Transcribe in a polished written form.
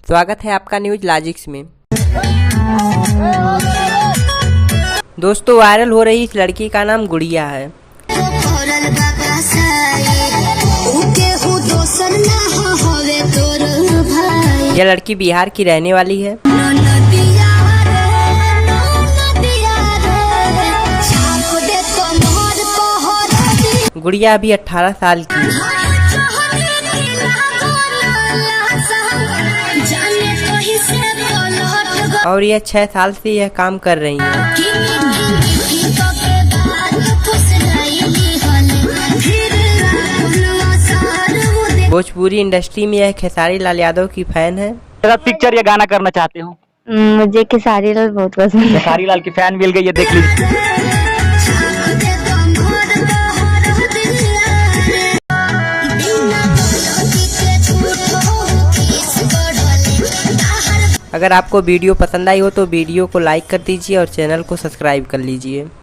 स्वागत है आपका न्यूज लॉजिक्स में। दोस्तों, वायरल हो रही इस लड़की का नाम गुड़िया है। यह लड़की बिहार की रहने वाली है। गुड़िया अभी 18 साल की है। और यह 6 साल से यह काम कर रही है। भोजपुरी इंडस्ट्री में यह खेसारी लाल यादव की फैन है। पिक्चर या गाना करना चाहते हो? मुझे खेसारी लाल बहुत पसंद है। खेसारी लाल की फैन मिल गई है, देख लीजिए। अगर आपको वीडियो पसंद आई हो तो वीडियो को लाइक कर दीजिए और चैनल को सब्सक्राइब कर लीजिए।